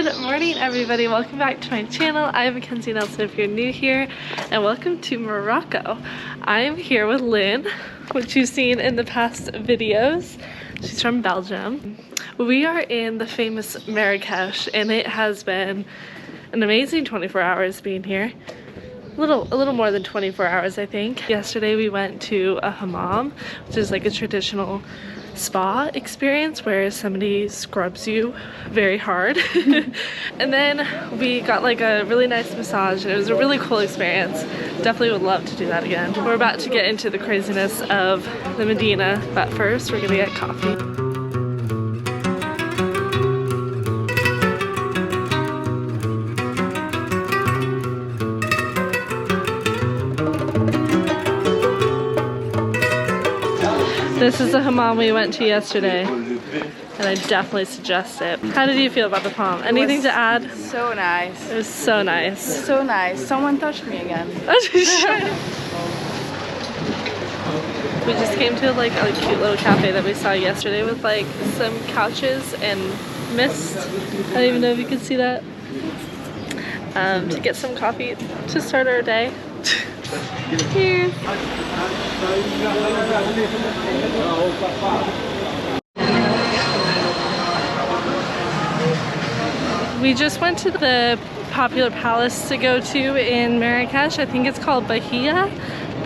Good morning, everybody. Welcome back to my channel. I'm Mackenzie Nelson if you're new here, and welcome to Morocco. I'm here with Lynn, which you've seen in the past videos. She's from Belgium. We are in the famous Marrakesh, and it has been an amazing 24 hours being here. A little more than 24 hours, I think. Yesterday we went to a hammam, which is like a traditional spa experience where somebody scrubs you very hard. And then we got like a really nice massage, and it was a really cool experience. Definitely would love to do that again. We're about to get into the craziness of the Medina, but first we're gonna get coffee. This is the hammam we went to yesterday, and I definitely suggest it. How did you feel about the palm? Anything to add? So nice. It was so nice. So nice. Someone touched me again. We just came to like a cute little cafe that we saw yesterday with like some couches and mist. I don't even know if you can see that. To get some coffee to start our day. Here. We just went to the popular palace to go to in Marrakesh. I think it's called Bahia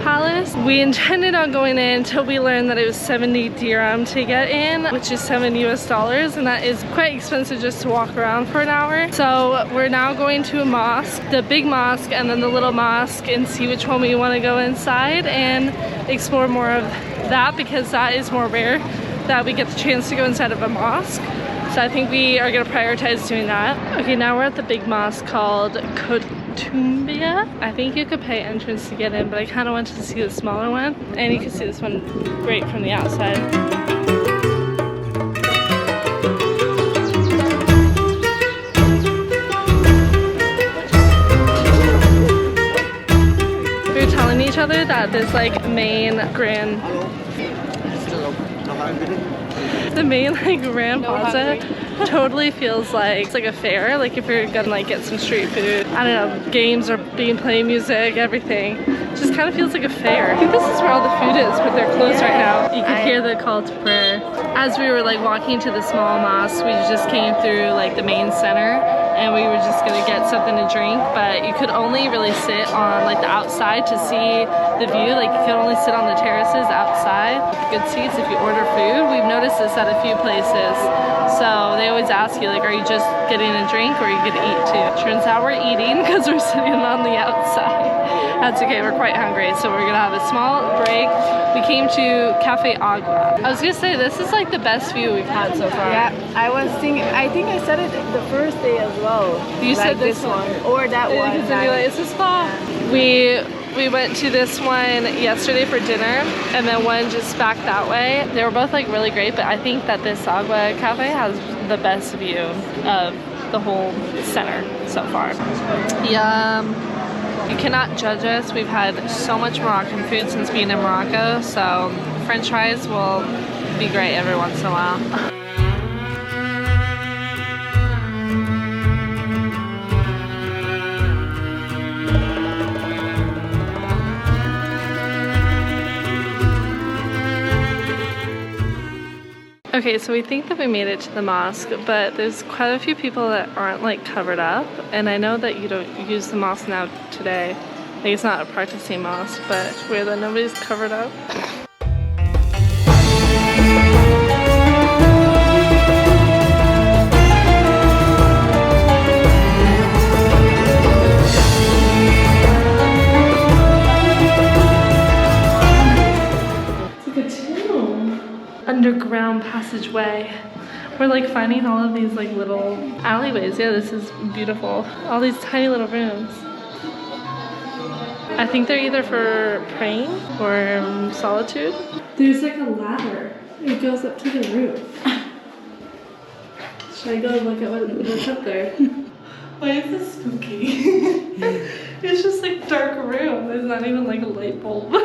Palace. We intended on going in until we learned that it was 70 dirham to get in, which is $7 US, and that is quite expensive just to walk around for an hour. So we're now going to a mosque, the big mosque and then the little mosque, and see which one we want to go inside and explore more of that, because that is more rare that we get the chance to go inside of a mosque. So I think we are going to prioritize doing that. Okay, now we're at the big mosque called Tumbia. I think you could pay entrance to get in, but I kind of wanted to see the smaller one. And you can see this one great from the outside. We were telling each other that this like the main like Grand Plaza totally feels like it's like a fair, like if you're gonna like get some street food, I don't know, games are being played, music, everything. It just kind of feels like a fair. I think this is where all the food is, but they're closed right now. You can hear the call to prayer. As we were like walking to the small mosque, we just came through like the main center, and we were just gonna get something to drink, but you could only really sit on like the outside to see the view. Like you could only sit on the terraces outside with good seats if you order food. We've noticed this at a few places. So they always ask you like, are you just getting a drink or are you gonna eat too? Turns out we're eating because we're sitting on the outside. That's okay, we're quite hungry, so we're gonna have a small break. We came to Cafe Agua. I was gonna say, this is like the best view we've had so far. Yeah, I was thinking, I think I said it the first day as well. You like said this one. Or that one. Because like, it's a spa. We went to this one yesterday for dinner, and then one just back that way. They were both like really great, but I think that this Agua Cafe has the best view of the whole center so far. Yum. You cannot judge us. We've had so much Moroccan food since being in Morocco, so French fries will be great every once in a while. Okay, so we think that we made it to the mosque, but there's quite a few people that aren't like covered up, and I know that you don't use the mosque now today. Like it's not a practicing mosque, but it's weird that nobody's covered up. Underground passageway. We're like finding all of these like little alleyways. Yeah, this is beautiful. All these tiny little rooms. I think they're either for praying or solitude. There's like a ladder. It goes up to the roof. Should I go look at what's up there? Why is this spooky? It's just like dark room. There's not even like a light bulb.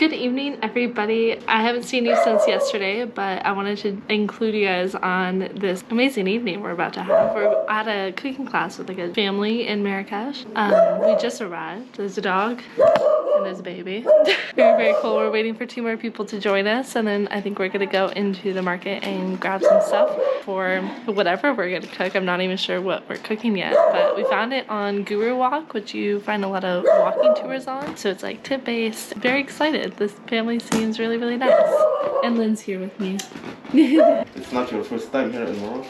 Good evening, everybody. I haven't seen you since yesterday, but I wanted to include you guys on this amazing evening we're about to have. We're at a cooking class with like a family in Marrakesh. We just arrived. There's a dog and there's a baby. Very, very cool. We're waiting for 2 more people to join us, and then I think we're gonna go into the market and grab some stuff for whatever we're gonna cook. I'm not even sure what we're cooking yet, but we found it on Guru Walk, which you find a lot of walking tours on. So it's like tip-based. Very excited. This family seems really, really nice. And Lynn's here with me. It's not your first time here in Morocco?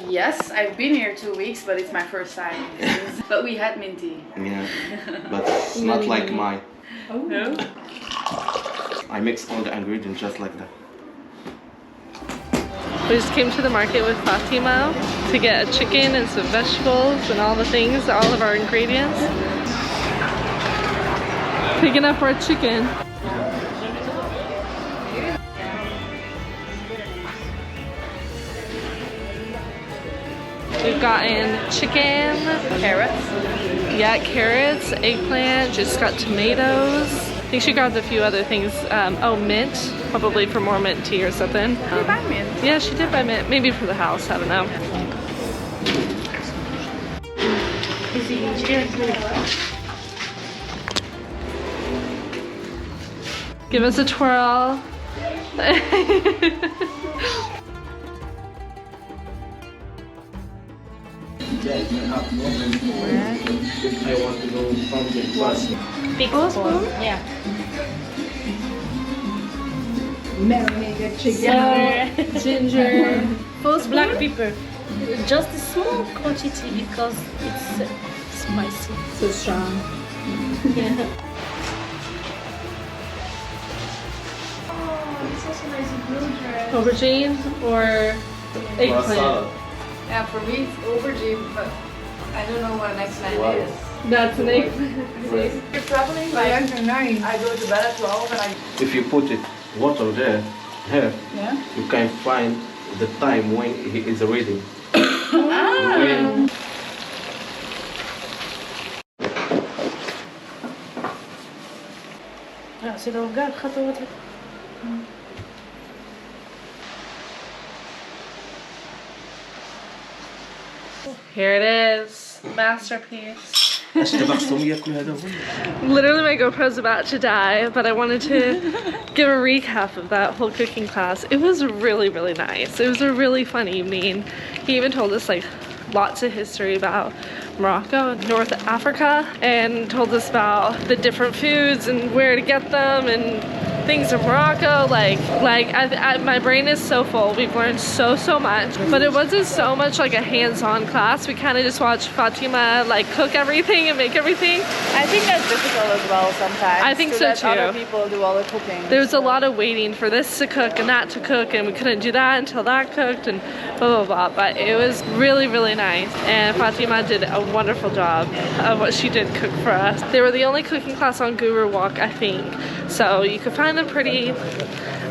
Yes, I've been here 2 weeks, but it's my first time. But we had minty. Yeah, but it's not like mine. Oh no? I mix all the ingredients just like that. We just came to the market with Fatima to get a chicken and some vegetables and all the things, all of our ingredients. Picking up our chicken. We've gotten chicken, Carrots. yeah, carrots, eggplant, just got tomatoes. I think she grabbed a few other things. Oh, mint, probably for more mint tea or something. Did you buy mint? Yeah, she did buy mint, maybe for the house, I don't know. Give us a twirl. I want to go from the first. Big spoon? Yeah. Marinated chicken. Ginger. Black pepper. Just a small quantity because it's spicy. So strong. Yeah. Aubergine or eggplant? Yeah, for me it's aubergine, but I don't know what an eggplant Wow. is. That's an eggplant. You're traveling like I go to bed at 12 and I... If you put it water there, here, Yeah? you can find the time when he is ready. Ah! When زيد وقع الخطوات. Here it is. Masterpiece. اشتبه ياكل هذا هو. Literally my GoPro's about to die, but I wanted to give a recap of that whole cooking class. It was really, really nice. It was a really fun evening. He even told us like lots of history about Morocco and North Africa, and told us about the different foods and where to get them and things in Morocco. My brain is so full. We've learned so much, but it wasn't so much like a hands-on class. We kind of just watched Fatima like cook everything and make everything. I think that's difficult as well sometimes. I think so let too. Other people do all the cooking. There was a lot of waiting for this to cook and that to cook, and we couldn't do that until that cooked and blah blah blah. But it was really, really nice, and Fatima did a wonderful job of what she did cook for us. They were the only cooking class on Guru Walk, I think, so you could find them pretty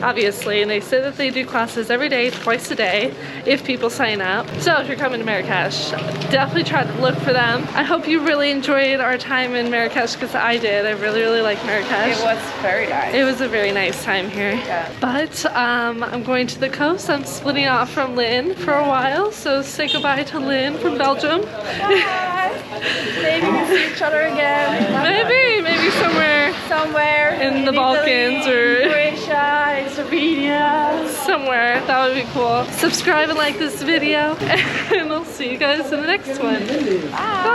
obviously, and they say that they do classes every day, twice a day, if people sign up. So if you're coming to Marrakesh, definitely try to look for them. I hope you really enjoyed our time in Marrakesh, because I did. I really, really like Marrakesh. It was very nice. It was a very nice time here. Yeah. But I'm going to the coast. I'm splitting off from Lynn for a while, so say goodbye to Lynn from Belgium. Bye. Maybe we'll see each other again. Maybe somewhere in the Balkans Italy, or Croatia, Slovenia. somewhere. That would be cool. Subscribe and like this video, and I'll see you guys in the next one. Bye.